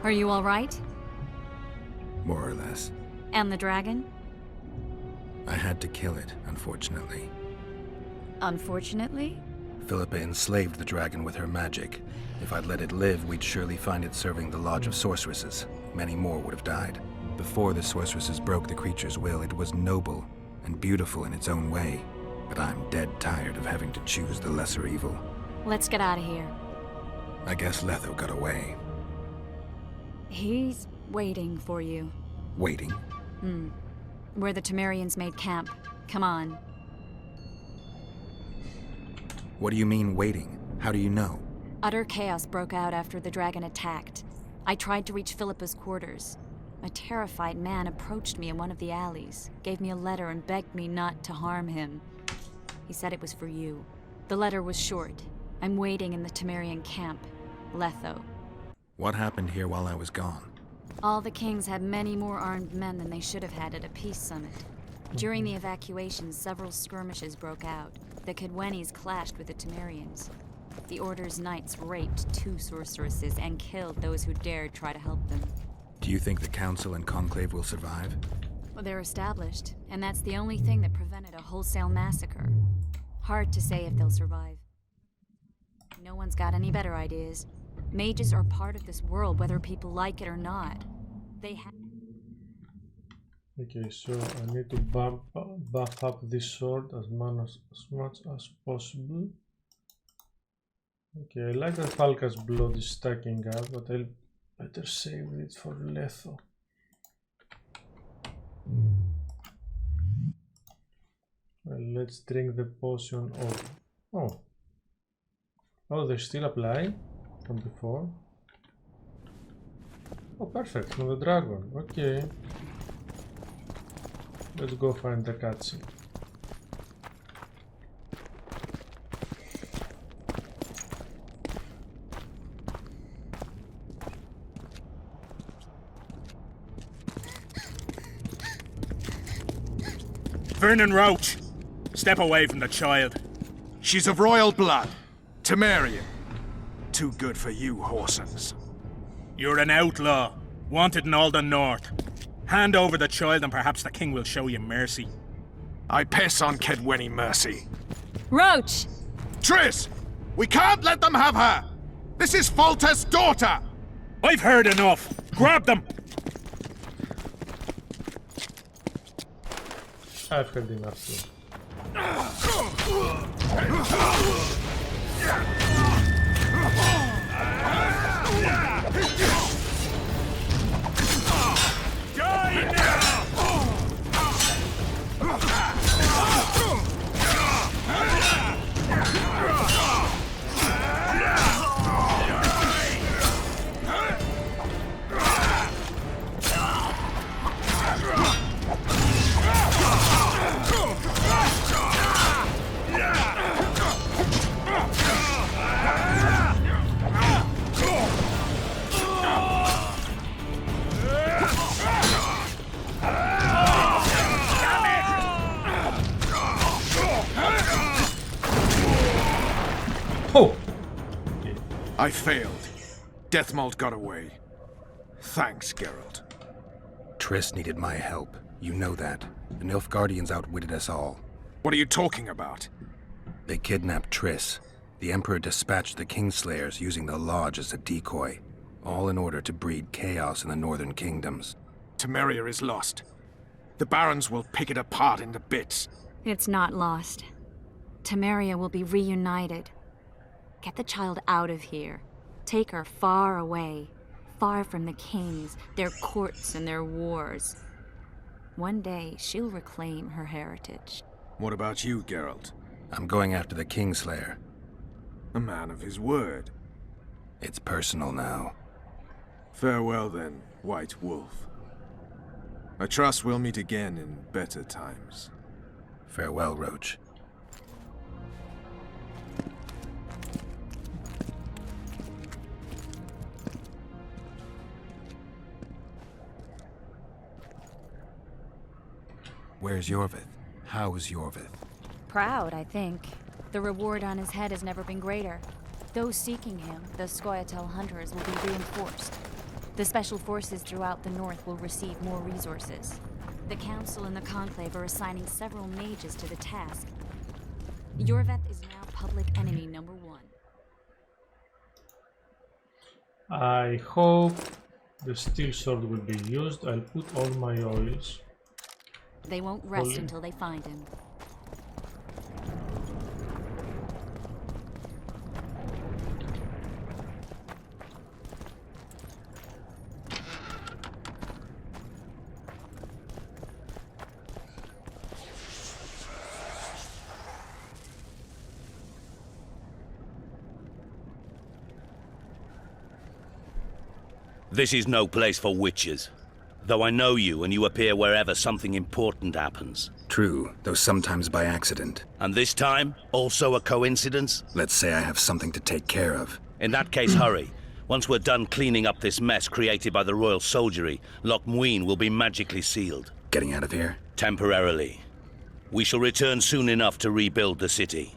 Are you all right? More or less. And the dragon? I had to kill it, unfortunately. Unfortunately? Philippa enslaved the dragon with her magic. If I'd let it live, we'd surely find it serving the Lodge of Sorceresses. Many more would have died. Before the sorceresses broke the creature's will, it was noble and beautiful in its own way. But I'm dead tired of having to choose the lesser evil. Let's get out of here. I guess Letho got away. He's waiting for you. Waiting? Where the Temerians made camp. Come on. What do you mean, waiting? How do you know? Utter chaos broke out after the dragon attacked. I tried to reach Philippa's quarters. A terrified man approached me in one of the alleys, gave me a letter and begged me not to harm him. He said it was for you. The letter was short. I'm waiting in the Temerian camp, Letho. What happened here while I was gone? All the kings had many more armed men than they should have had at a peace summit. During the evacuation, several skirmishes broke out. The Kedwenis clashed with the Temerians. The Order's knights raped 2 sorceresses and killed those who dared try to help them. Do you think the Council and Conclave will survive? Well, they're established, and that's the only thing that prevented a wholesale massacre. Hard to say if they'll survive. No one's got any better ideas. Mages are part of this world, whether people like it or not. They have... Okay, so I need to buff up this sword as much as possible. Okay, I like that Falca's blood is stacking up, but I'll better save it for Letho. Well, let's drink the potion of... Oh, they still apply from before. Oh, perfect, from the dragon. Okay. Let's go find the cutscene. Vernon Roche, step away from the child. She's of royal blood. Temerian. Too good for you, Horsens. You're an outlaw, wanted in all the north. Hand over the child and perhaps the king will show you mercy. I piss on Kedweni mercy. Roche! Triss! We can't let them have her! This is Foltest's daughter! I've heard enough. Grab them! I've heard enough too. Die now! Oh! I failed. Deathmold got away. Thanks, Geralt. Triss needed my help. You know that. The Nilfgaardians outwitted us all. What are you talking about? They kidnapped Triss. The Emperor dispatched the Kingslayers using the Lodge as a decoy. All in order to breed chaos in the northern kingdoms. Temeria is lost. The Barons will pick it apart into bits. It's not lost. Temeria will be reunited. Get the child out of here. Take her far away. Far from the kings, their courts, and their wars. One day, she'll reclaim her heritage. What about you, Geralt? I'm going after the Kingslayer. A man of his word. It's personal now. Farewell then, White Wolf. I trust we'll meet again in better times. Farewell, Roche. Where's Yorvith? How's Yorvith? Proud, I think. The reward on his head has never been greater. Those seeking him, the Scoia'tael hunters, will be reinforced. The special forces throughout the north will receive more resources. The Council and the Conclave are assigning several mages to the task. Yorveth is now public enemy number 1. I hope the steel sword will be used. I'll put all my oils. They won't rest until they find him. This is no place for witches. Though I know you and you appear wherever something important happens. True, though sometimes by accident. And this time, also a coincidence? Let's say I have something to take care of. In that case, hurry. Once we're done cleaning up this mess created by the royal soldiery, Loch Muin will be magically sealed. Getting out of here? Temporarily. We shall return soon enough to rebuild the city.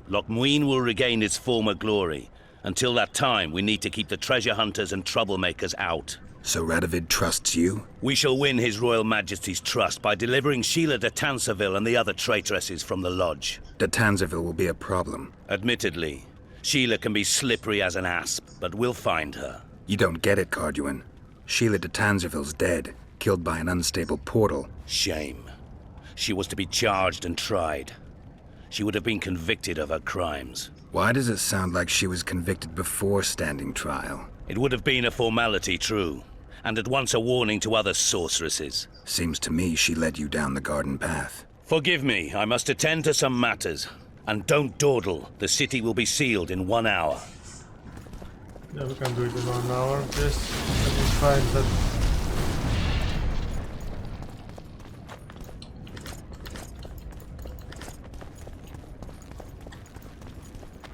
Loch Muin will regain its former glory. Until that time, we need to keep the treasure hunters and troublemakers out. So Radovid trusts you? We shall win His Royal Majesty's trust by delivering Sheila de Tanserville and the other traitresses from the lodge. De Tanserville will be a problem. Admittedly, Sheila can be slippery as an asp, but we'll find her. You don't get it, Carduin. Sheila de Tanserville's dead, killed by an unstable portal. Shame. She was to be charged and tried. She would have been convicted of her crimes. Why does it sound like she was convicted before standing trial? It would have been a formality, true, and at once a warning to other sorceresses. Seems to me she led you down the garden path. Forgive me, I must attend to some matters. And don't dawdle, the city will be sealed in 1 hour. Yeah, we can do it in 1 hour. Just let me find that.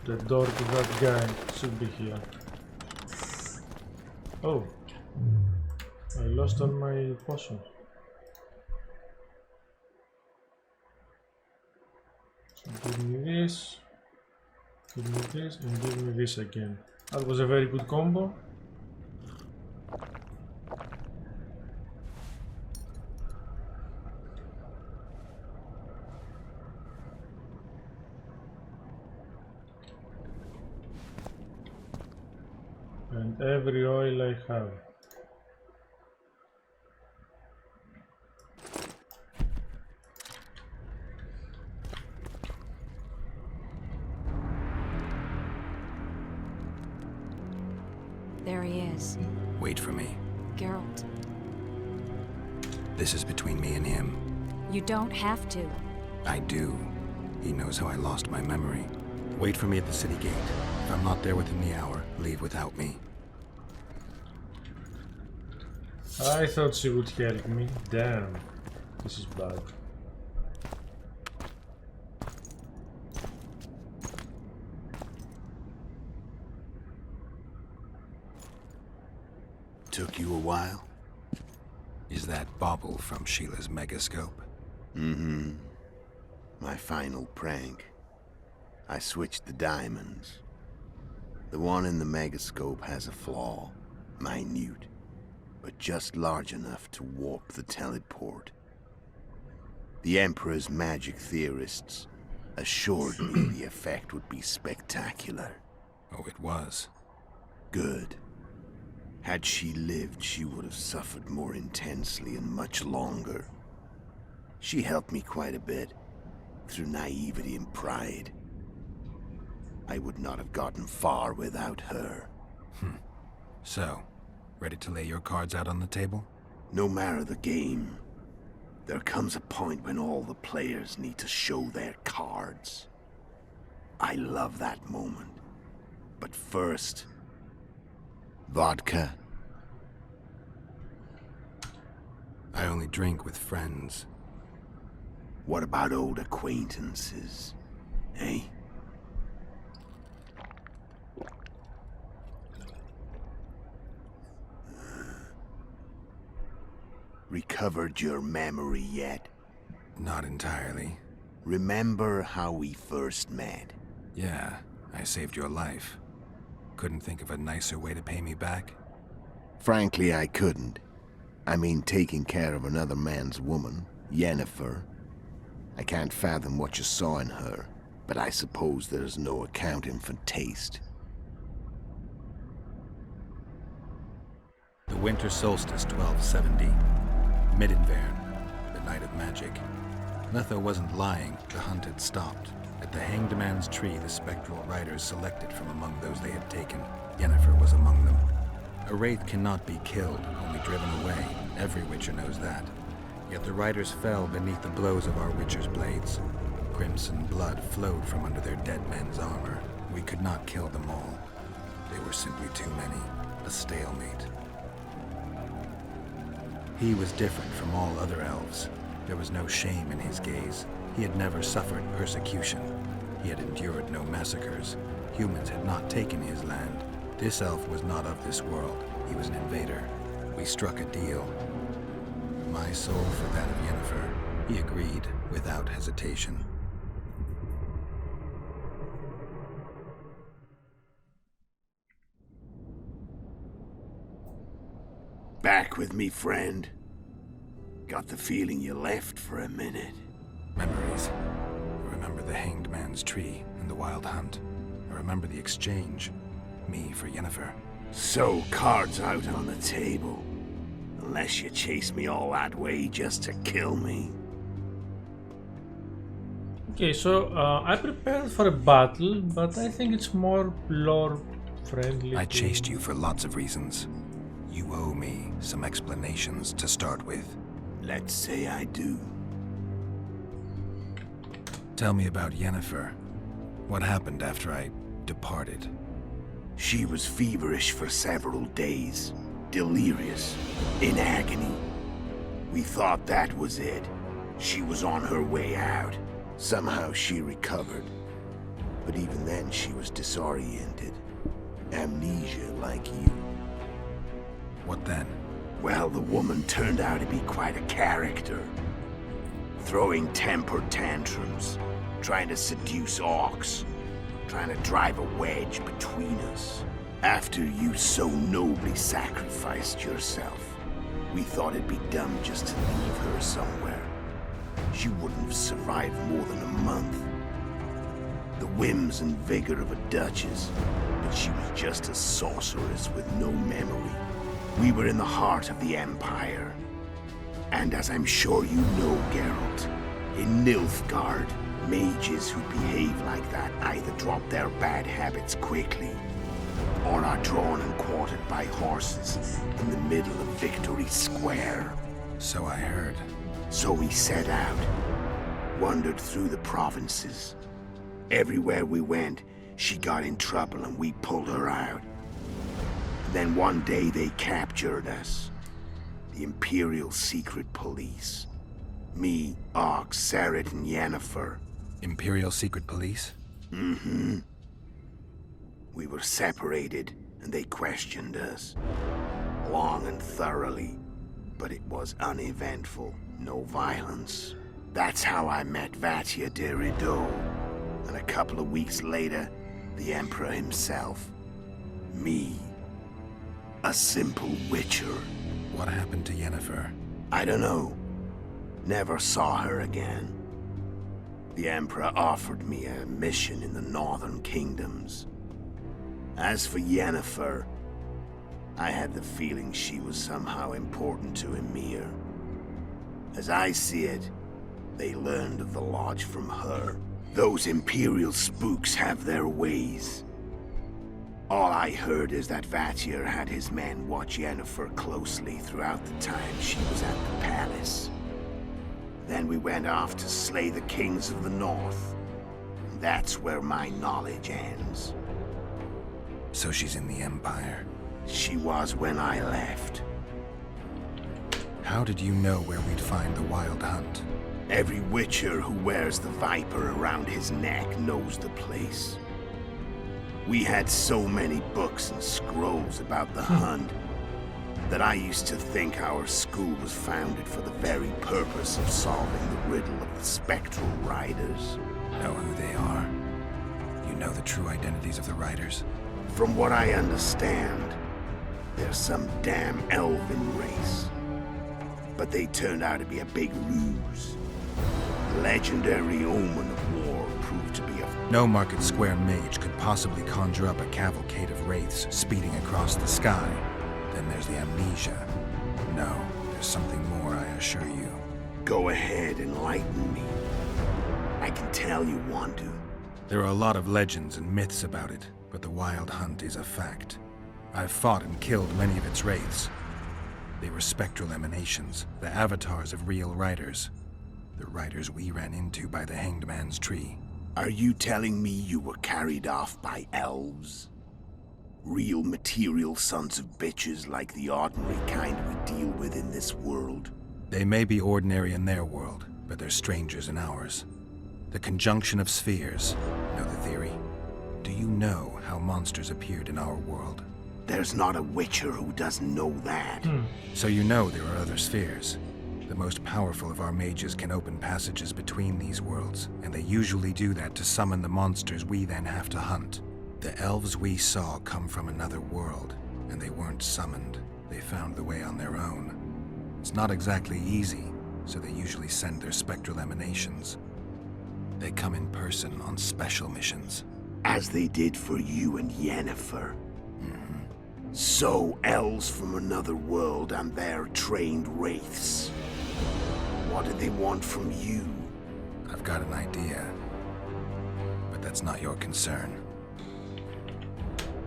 The door to that guy should be here. Oh, I lost all my potions. So give me this, and give me this again. That was a very good combo. And every oil I have. There he is. Wait for me. Geralt. This is between me and him. You don't have to. I do. He knows how I lost my memory. Wait for me at the city gate. If I'm not there within the hour, leave without me. I thought she would help me. Damn. This is bad. Took you a while? Is that bauble from Sheila's megascope? Mm-hmm. My final prank. I switched the diamonds. The one in the megascope has a flaw. Minute. But just large enough to warp the teleport. The Emperor's magic theorists assured me the effect would be spectacular. Oh, it was. Good. Had she lived, she would have suffered more intensely and much longer. She helped me quite a bit, through naivety and pride. I would not have gotten far without her. So, ready to lay your cards out on the table? No matter the game, there comes a point when all the players need to show their cards. I love that moment. But first... vodka? I only drink with friends. What about old acquaintances? Eh? Recovered your memory yet? Not entirely. Remember how we first met? Yeah, I saved your life. Couldn't think of a nicer way to pay me back. Frankly, I couldn't. I mean, taking care of another man's woman, Yennefer. I can't fathom what you saw in her, but I suppose there's no accounting for taste. The winter solstice, 1270. Midinvern, the night of magic. Letho wasn't lying, the hunt had stopped. At the Hanged Man's Tree, the spectral riders selected from among those they had taken. Yennefer was among them. A wraith cannot be killed, only driven away. Every Witcher knows that. Yet the riders fell beneath the blows of our Witcher's blades. Crimson blood flowed from under their dead men's armor. We could not kill them all. They were simply too many. A stalemate. He was different from all other elves. There was no shame in his gaze. He had never suffered persecution. He had endured no massacres. Humans had not taken his land. This elf was not of this world. He was an invader. We struck a deal. My soul for that of Yennefer. He agreed without hesitation. Back with me, friend. Got the feeling you left for a minute. Memories. I remember the Hanged Man's Tree and the Wild Hunt. I remember the exchange. Me for Yennefer. So, cards out on the table. Unless you chase me all that way just to kill me. Okay, so I prepared for a battle, but I think it's more lore friendly. I chased you for lots of reasons. You owe me some explanations to start with. Let's say I do. Tell me about Yennefer. What happened after I departed? She was feverish for several days. Delirious. In agony. We thought that was it. She was on her way out. Somehow she recovered. But even then she was disoriented. Amnesia like you. What then? Well, the woman turned out to be quite a character. Throwing temper tantrums, trying to seduce orcs, trying to drive a wedge between us. After you so nobly sacrificed yourself, we thought it'd be dumb just to leave her somewhere. She wouldn't have survived more than a month. The whims and vigor of a duchess, but she was just a sorceress with no memory. We were in the heart of the Empire. And as I'm sure you know, Geralt, in Nilfgaard, mages who behave like that either drop their bad habits quickly, or are drawn and quartered by horses in the middle of Victory Square. So I heard. So we set out, wandered through the provinces. Everywhere we went, she got in trouble and we pulled her out. Then one day they captured us. The Imperial Secret Police. Me, Ox, Serret, and Yennefer. Imperial Secret Police? Mm-hmm. We were separated, and they questioned us. Long and thoroughly. But it was uneventful. No violence. That's how I met Vatia de Rideau. And a couple of weeks later, the Emperor himself. Me. A simple witcher. What happened to Yennefer? I don't know. Never saw her again. The Emperor offered me a mission in the northern kingdoms. As for Yennefer, I had the feeling she was somehow important to Emir. As I see it, they learned of the Lodge from her. Those Imperial spooks have their ways. All I heard is that Vatir had his men watch Yennefer closely throughout the time she was at the palace. Then we went off to slay the kings of the north. And that's where my knowledge ends. So she's in the Empire? She was when I left. How did you know where we'd find the Wild Hunt? Every witcher who wears the viper around his neck knows the place. We had so many books and scrolls about the hunt that I used to think our school was founded for the very purpose of solving the riddle of the spectral riders. Know who they are? You know the true identities of the riders? From what I understand, They're some damn elven race. But they turned out to be a big ruse. The legendary omen of war proved to be a... No Market Square mage could possibly conjure up a cavalcade of wraiths speeding across the sky. Then there's the amnesia. No, there's something more, I assure you. Go ahead, enlighten me. I can tell you want to. There are a lot of legends and myths about it, but the Wild Hunt is a fact. I've fought and killed many of its wraiths. They were spectral emanations, the avatars of real riders. The riders we ran into by the Hanged Man's Tree. Are you telling me you were carried off by elves? Real material sons of bitches like the ordinary kind we deal with in this world? They may be ordinary in their world, but they're strangers in ours. The conjunction of spheres. Know the theory? Do you know how monsters appeared in our world? There's not a witcher who doesn't know that. So you know there are other spheres. The most powerful of our mages can open passages between these worlds, and they usually do that to summon the monsters we then have to hunt. The elves we saw come from another world, and they weren't summoned. They found the way on their own. It's not exactly easy, so they usually send their spectral emanations. They come in person on special missions. As they did for you and Yennefer. So, elves from another world and their trained wraiths. What did they want from you? I've got an idea, but that's not your concern.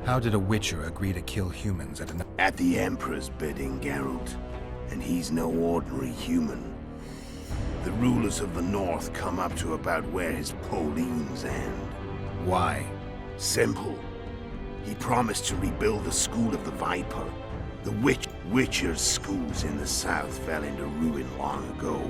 How did a witcher agree to kill humans at an... At the Emperor's bidding, Geralt. And he's no ordinary human. The rulers of the North come up to about where his Pauline's end. Why? Simple. He promised to rebuild the School of the Viper. The Witchers' schools in the south fell into ruin long ago.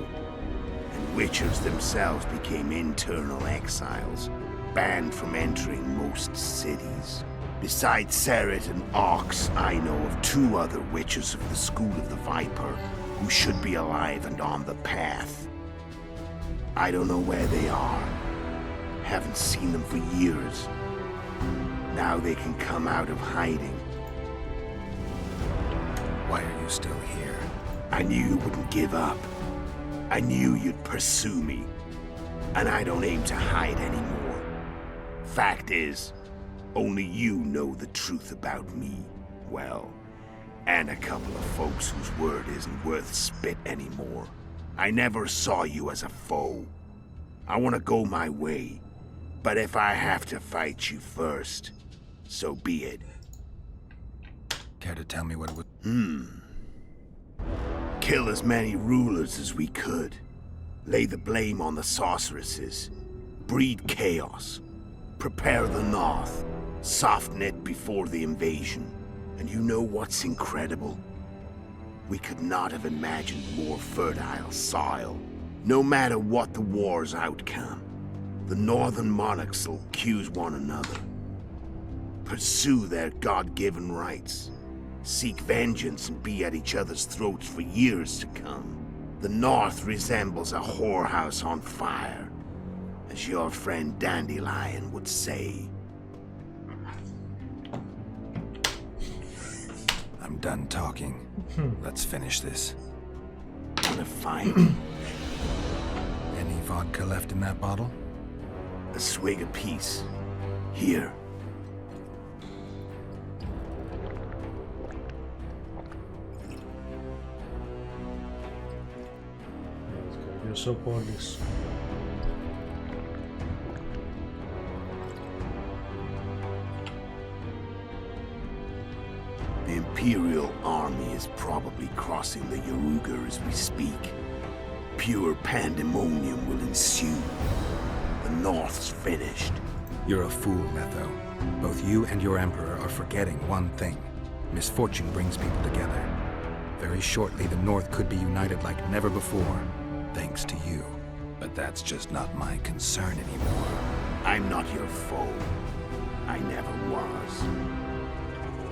And Witchers themselves became internal exiles, banned from entering most cities. Besides Seret and Ox, I know of 2 other Witchers of the School of the Viper who should be alive and on the path. I don't know where they are. Haven't seen them for years. Now they can come out of hiding. Why are you still here? I knew you wouldn't give up. I knew you'd pursue me. And I don't aim to hide anymore. Fact is, only you know the truth about me. Well, and a couple of folks whose word isn't worth spit anymore. I never saw you as a foe. I want to go my way. But if I have to fight you first, so be it. Care to tell me what it would... Kill as many rulers as we could. Lay the blame on the sorceresses. Breed chaos. Prepare the North. Soften it before the invasion. And you know what's incredible? We could not have imagined more fertile soil. No matter what the war's outcome, the northern monarchs will accuse one another. Pursue their God-given rights. Seek vengeance and be at each other's throats for years to come. The North resembles a whorehouse on fire, as your friend Dandelion would say. I'm done talking. Let's finish this. Wanna fight? Any vodka left in that bottle? A swig apiece. Here. Let's go use up all this. The Imperial army is probably crossing the Yaruga as we speak. Pure pandemonium will ensue. The North's finished. You're a fool, Letho. Both you and your Emperor are forgetting one thing. Misfortune brings people together. Very shortly, the North could be united like never before, thanks to you. But that's just not my concern anymore. I'm not your foe. I never was.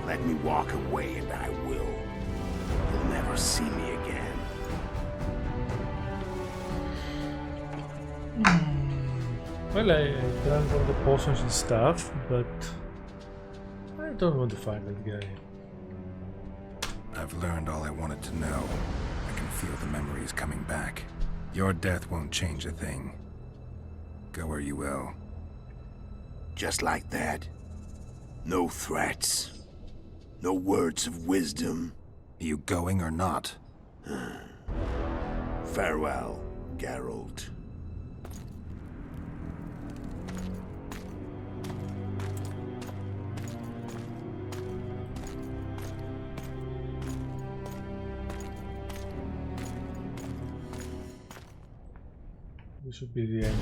Let me walk away and I will. You'll never see me again. Well, I drank all the potions and stuff, but I don't want to fight that guy. I've learned all I wanted to know. I can feel the memories coming back. Your death won't change a thing. Go where you will. Just like that? No threats? No words of wisdom? Are you going or not? Farewell, Geralt. This should be the end.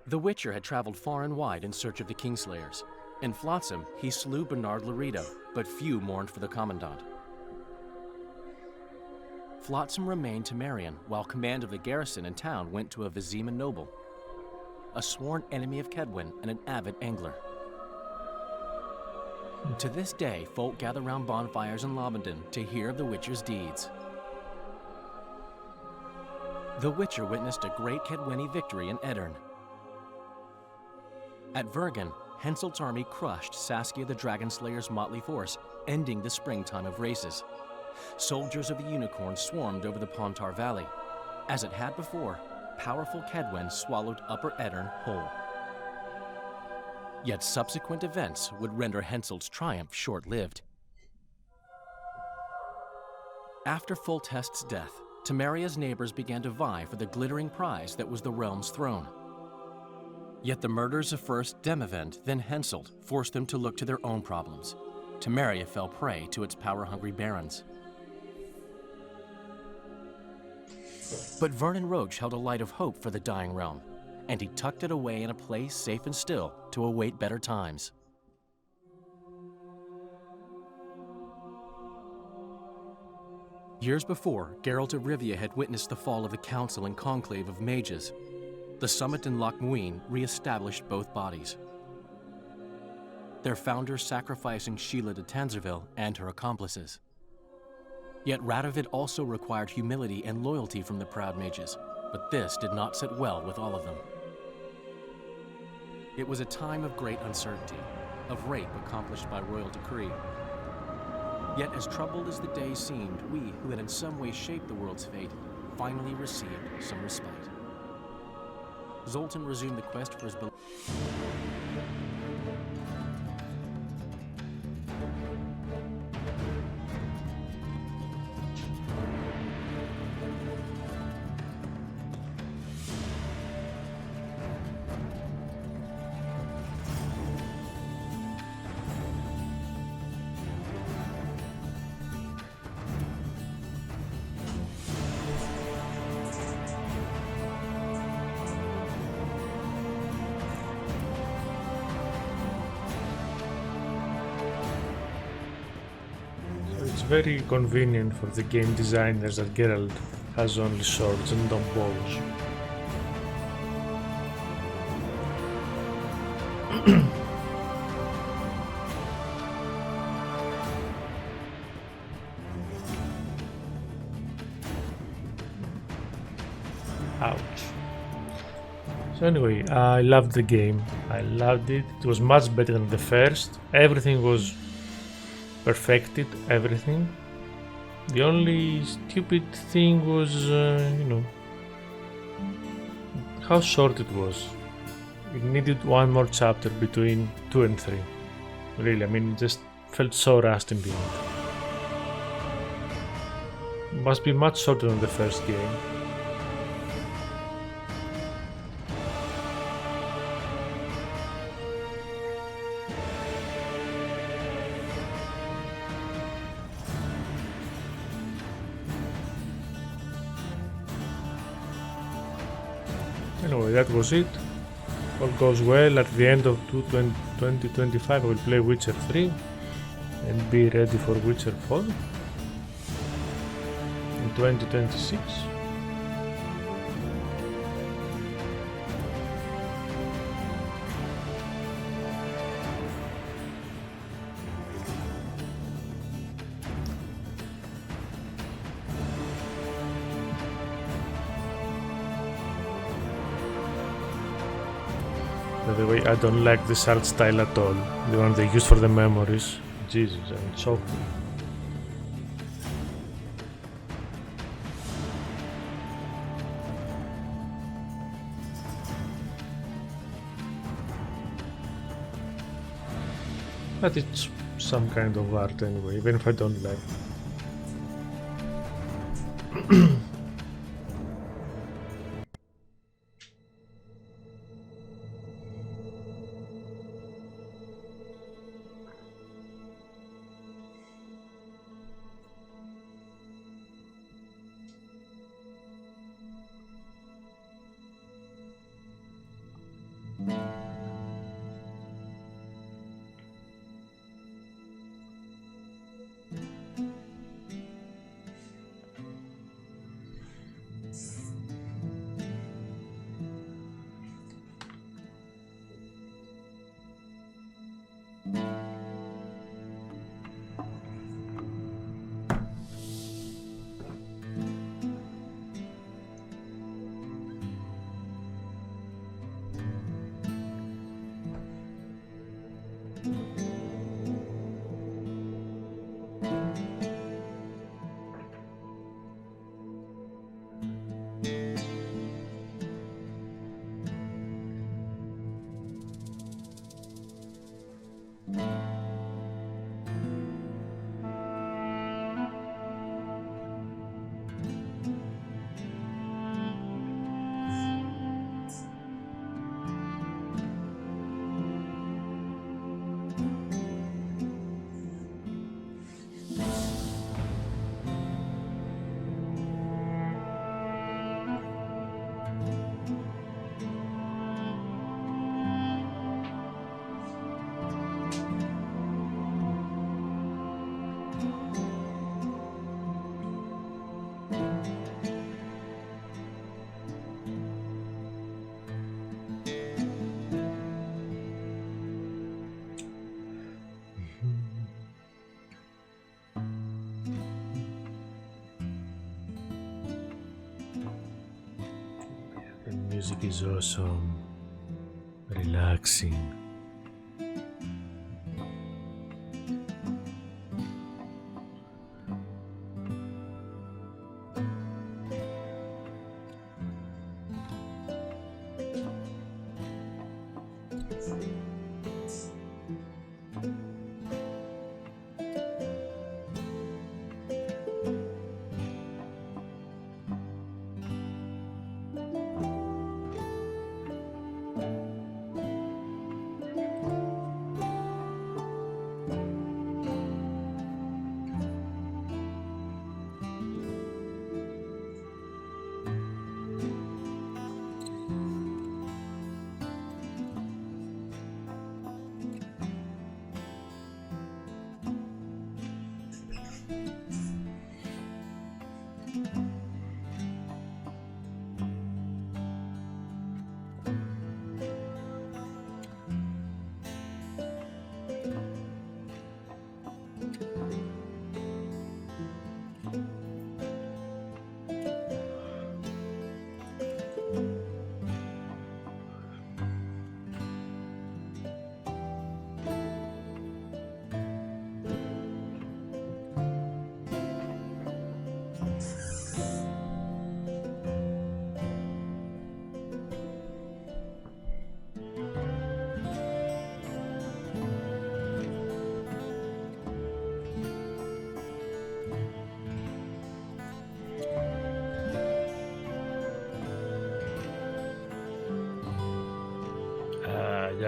The Witcher had traveled far and wide in search of the Kingslayers. In Flotsam, he slew Bernard Laredo, but few mourned for the Commandant. Flotsam remained to Marion, while command of the garrison and town went to a Vizima noble, a sworn enemy of Kedwen and an avid angler. To this day, folk gather round bonfires in Lobendon to hear of the Witcher's deeds. The Witcher witnessed a great Kedweni victory in Edirn. At Vergen, Henselt's army crushed Saskia the Dragonslayer's motley force, ending the springtime of races. Soldiers of the Unicorn swarmed over the Pontar Valley. As it had before, powerful Kedwen swallowed Upper Edirn whole. Yet subsequent events would render Henselt's triumph short-lived. After Foltest's death, Temeria's neighbors began to vie for the glittering prize that was the realm's throne. Yet the murders of first Demavend, then Henselt, forced them to look to their own problems. Temeria fell prey to its power-hungry barons. But Vernon Roche held a light of hope for the dying realm, and he tucked it away in a place safe and still to await better times. Years before, Geralt of Rivia had witnessed the fall of the Council and Conclave of Mages. The summit in Loch Muin re-established both bodies, their founders sacrificing Sheila de Tanzerville and her accomplices. Yet Radovid also required humility and loyalty from the proud mages, but this did not sit well with all of them. It was a time of great uncertainty, of rape accomplished by royal decree. Yet as troubled as the days seemed, we, who had in some way shaped the world's fate, finally received some respite. Zoltan resumed the quest for his beloved. Very convenient for the game designers that Geralt has only swords and no bows. Ouch. So anyway, I loved the game. I loved it. It was much better than the first. Everything was perfected, everything. The only stupid thing was, you know, how short it was. It needed one more chapter between 2 and 3. Really, I mean, it just felt so rushed in the end. Must be much shorter than the first game. Anyway, that was it. All goes well. At the end of 2025 I will play Witcher 3 and be ready for Witcher 4 in 2026. By the way, I don't like this art style at all. The one they use for the memories. Jesus, I'm choking. But it's some kind of art anyway, even if I don't like it. The music is awesome, relaxing.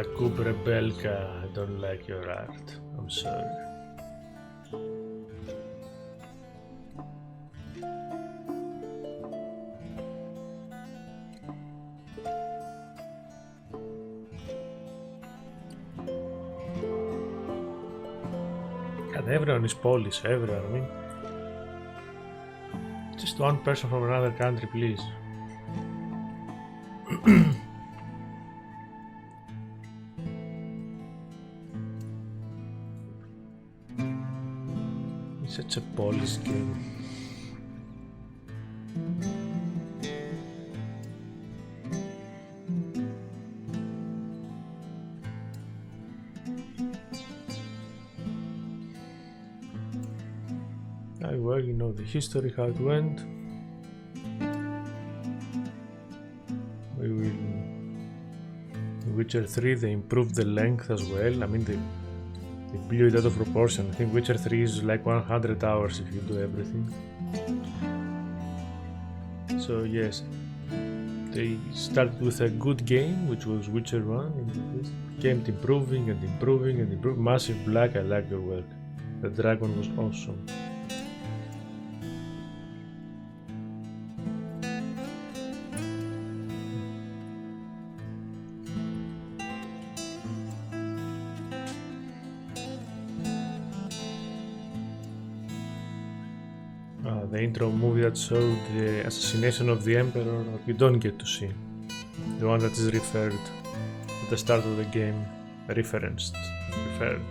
Jakub Rebelka, I don't like your art. I'm sorry. God, everyone is Polish, everyone. I mean, just one person from another country, please. It's such a Polish game. Well, you know the history, how it went. We will... In Witcher 3 they improved the length as well. I mean, they blew it out of proportion. I think Witcher 3 is like 100 hours if you do everything. So yes, they started with a good game, which was Witcher 1, and it kept improving and improving and improving. Massive Black, I like your work. The dragon was awesome. The intro movie that showed the assassination of the Emperor, you don't get to see. The one that is referred at the start of the game, referenced, referred.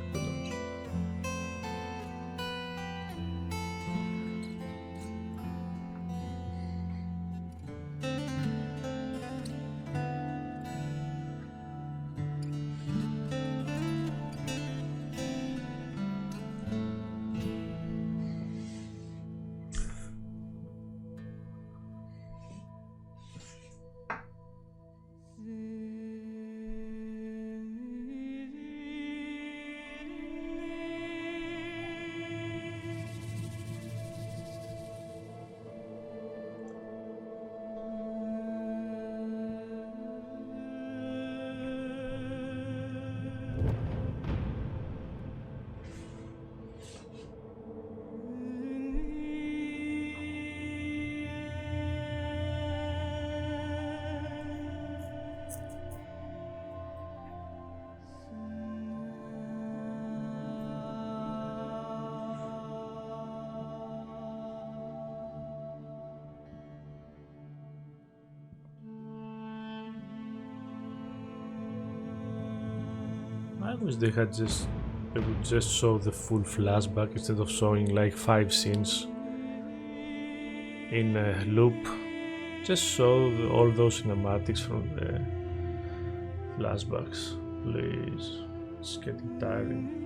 I wish they would just show the full flashback instead of showing like 5 scenes in a loop. Just show all those cinematics from the flashbacks, please. It's getting tiring.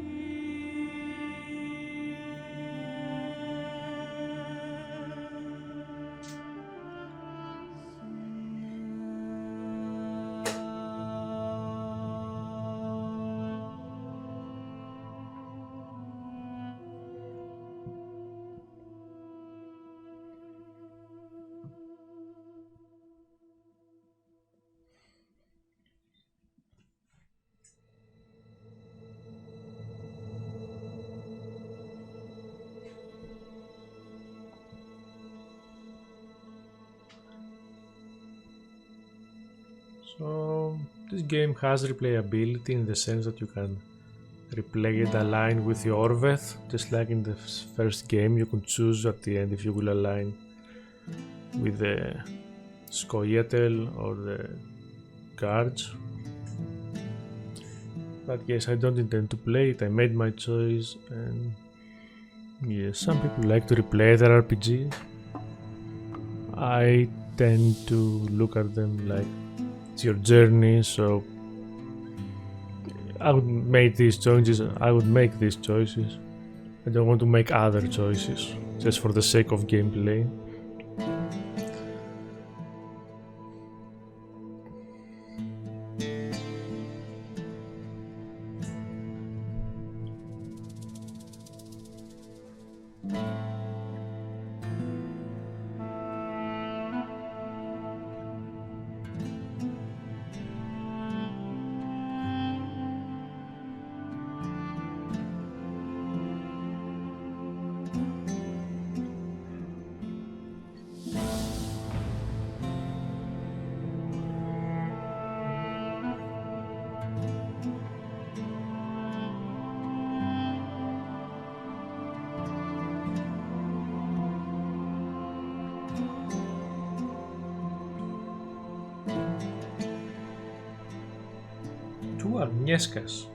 So this game has replayability in the sense that you can replay it aligned with your Orveth, just like in the first game. You can choose at the end if you will align with the Skoyetel or the guards. But yes, I don't intend to play it. I made my choice, and yes, some people like to replay their RPGs. I tend to look at them like it's your journey, so I would make these choices. I don't want to make other choices just for the sake of gameplay. Αρμιέσκας.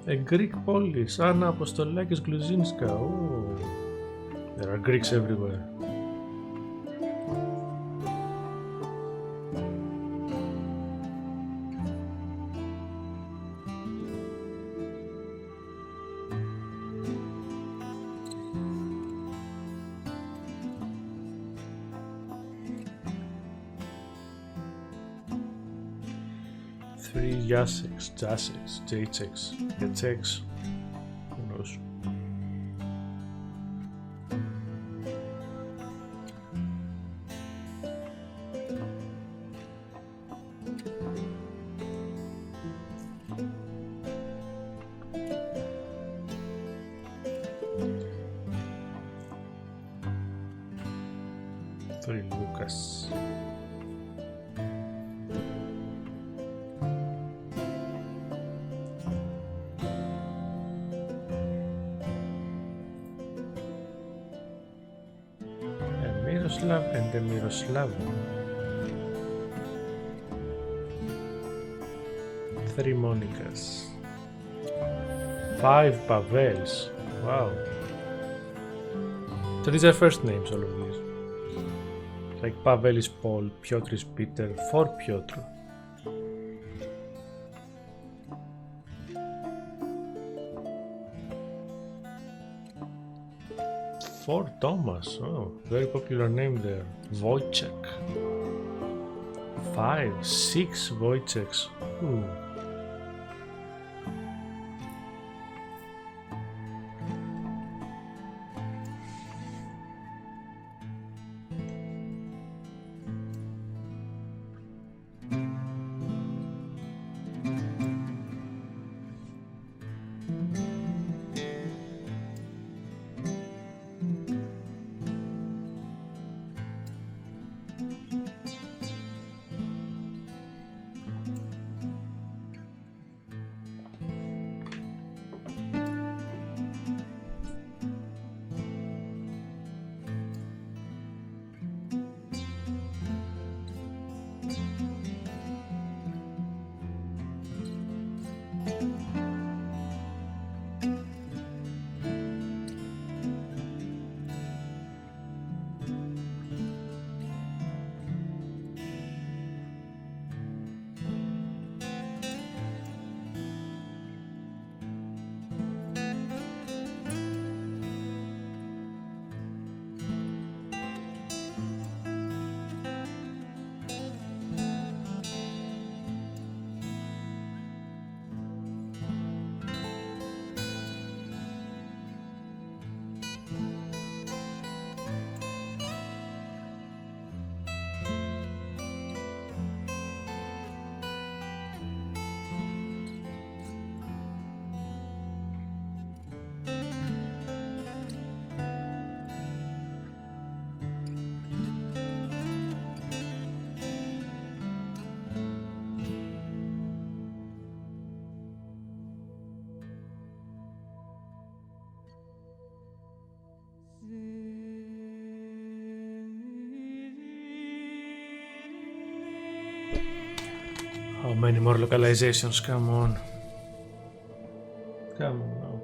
A Greek polis. Anna Apostolakis Gluzinska. Oh, there are Greeks everywhere. Three Jaseks, Jaceks, Getseks, who knows. Three Lucas. Miroslav and the Miroslav. Three Monikas. 5 Pavels. Wow. So these are first names, all of these. Like Pavel is Paul, Piotr is Peter, 4 Piotr. For Thomas, oh, very popular name there. Wojciech. 5, 6 Wojciechs. Ooh. How many more localizations? Come on. Come on now.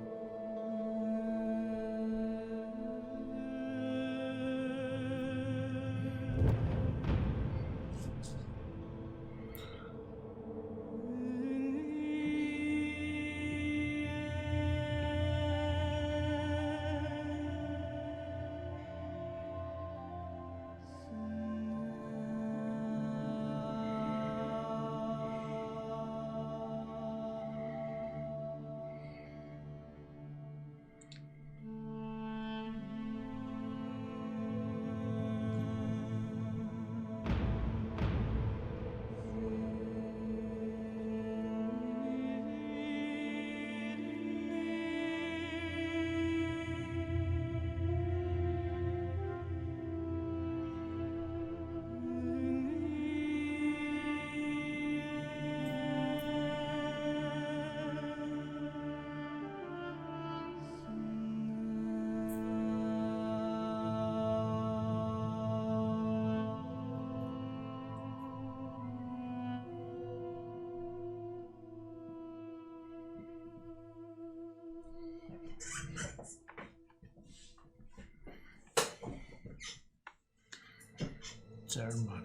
German.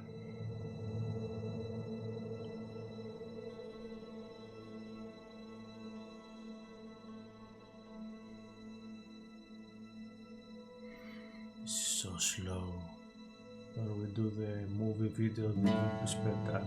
It's so slow. When we do the movie video, we sped up.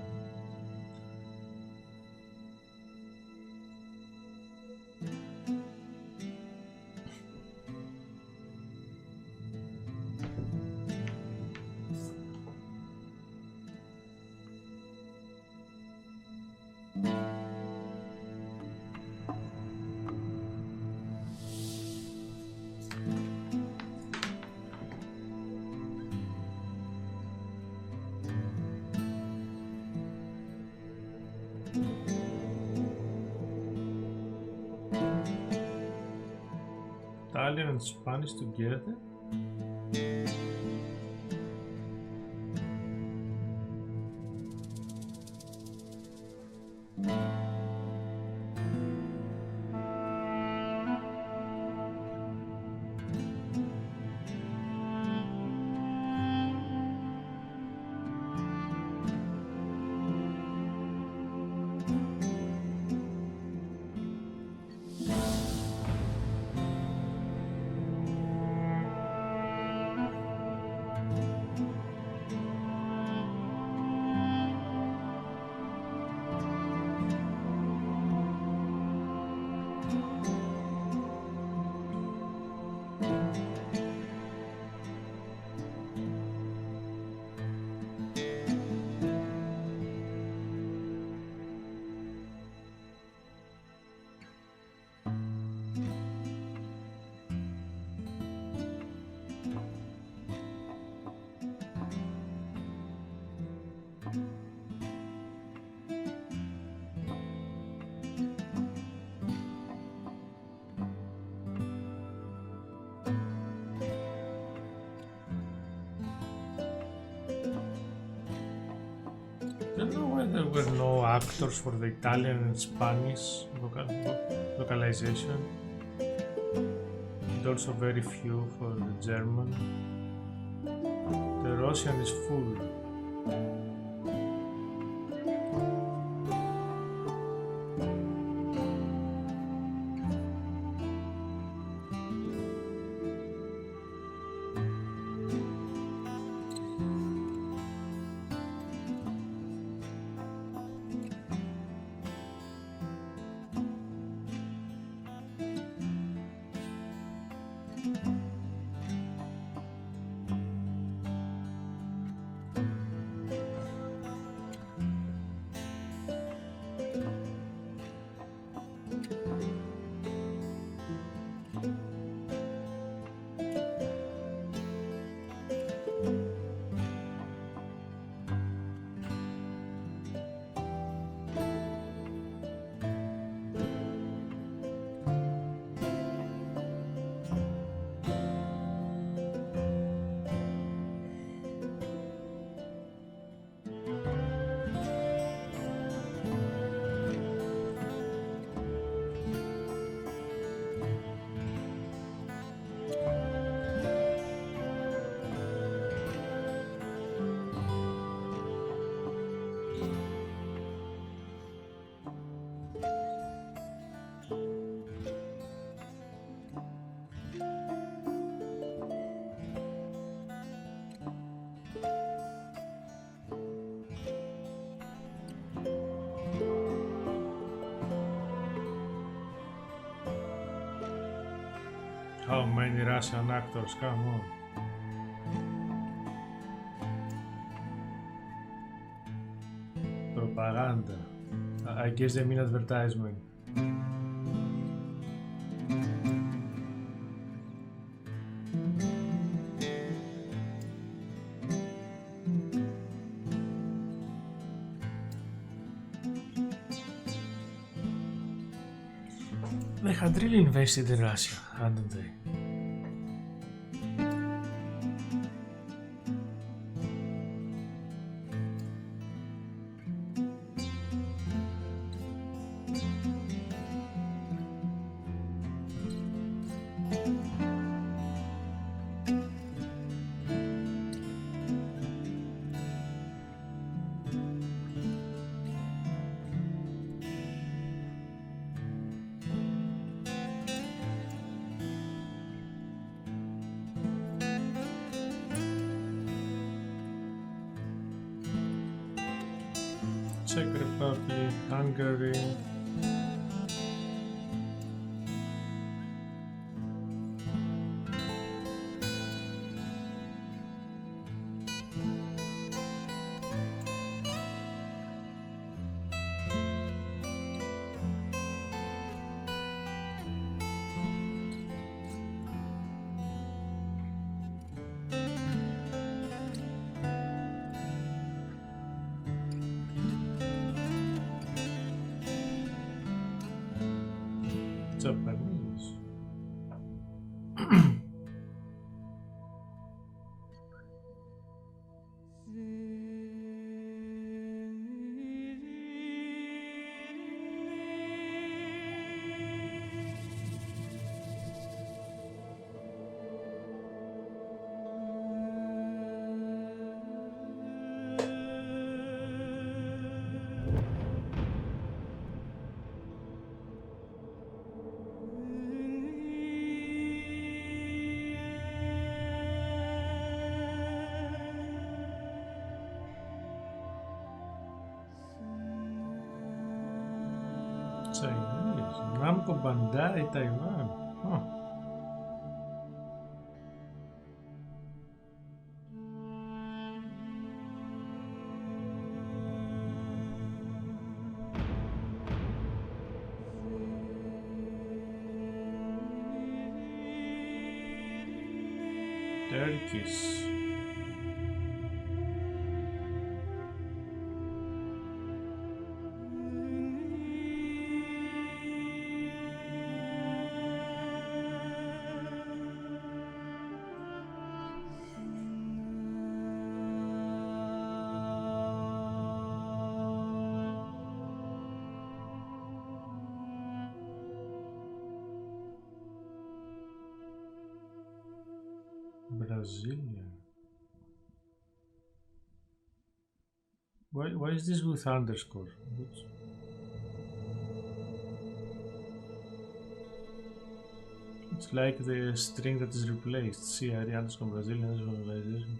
Italian and Spanish together? I don't know why there were no actors for the Italian and Spanish localization, and also very few for the German. The Russian is full. How many Russian actors? Come on. Propaganda. I guess they mean advertisement. They had really invested in Russia, hadn't they? Czech Republic, Hungary. Japanese. Chinese. Namco Bandai, Taiwan. Huh. Turkish. Brazilian. Why is this with underscore? Oops. It's like the string that is replaced. See, underscore Brazilian visualization.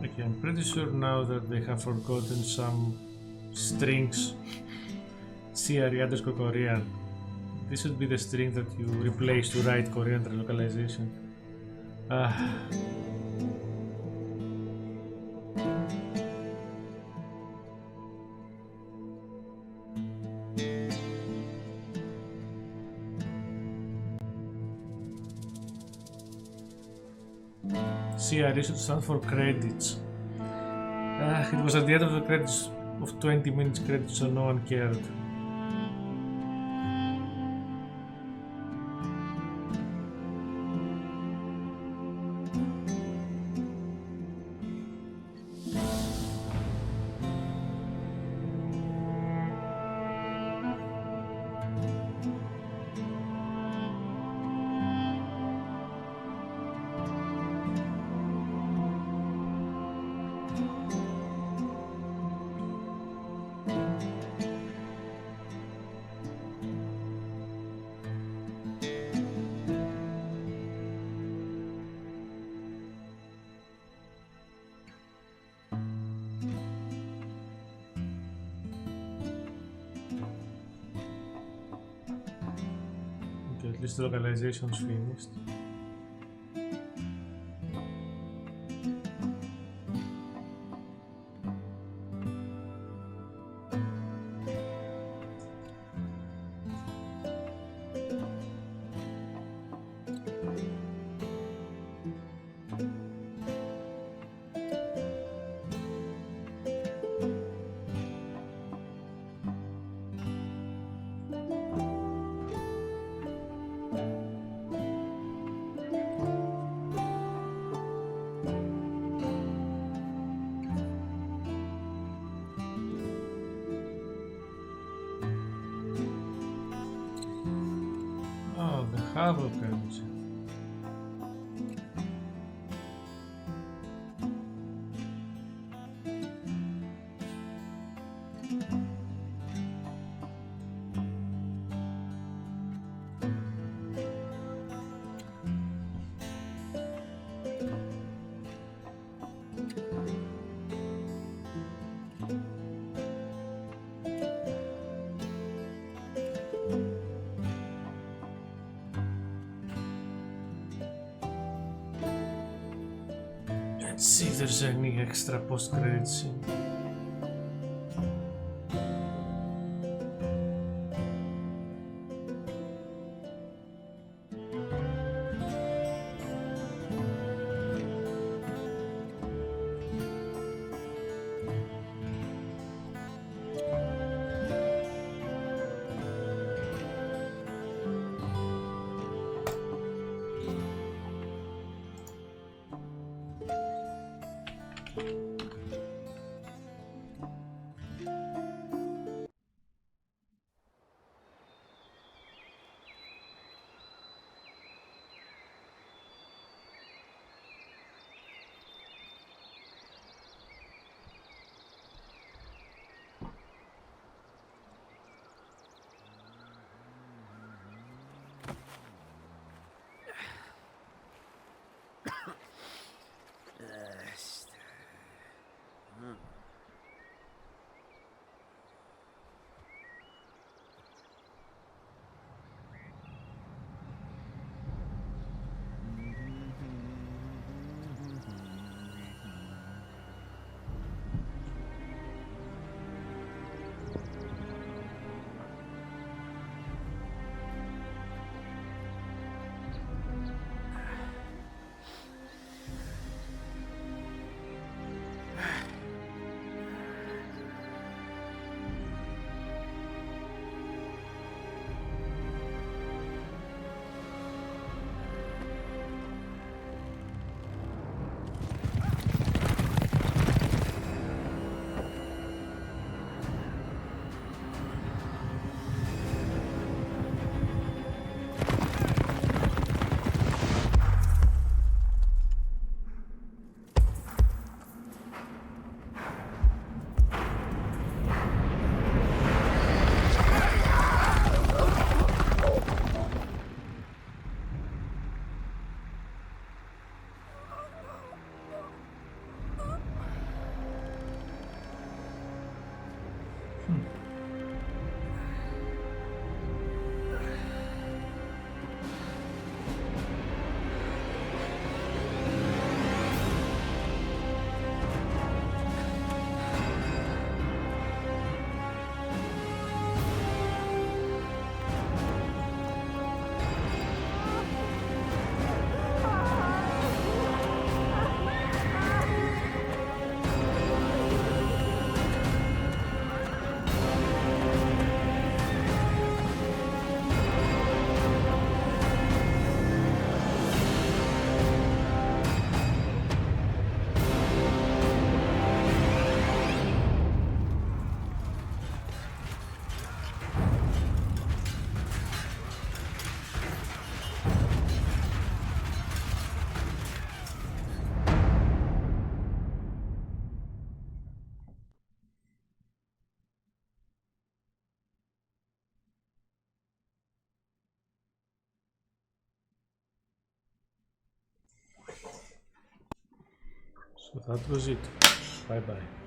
Okay, I'm pretty sure now that they have forgotten some strings. CRE underscore Korean. This should be the string that you replace to write Korean relocalization. CRE should stand for credits. It was at the end of the credits of 20 minutes credits, so no one cared. At least the localization's finished. Κάτω κάνεις. Let's see if there's any extra post-credit scene. So that was it. Bye bye.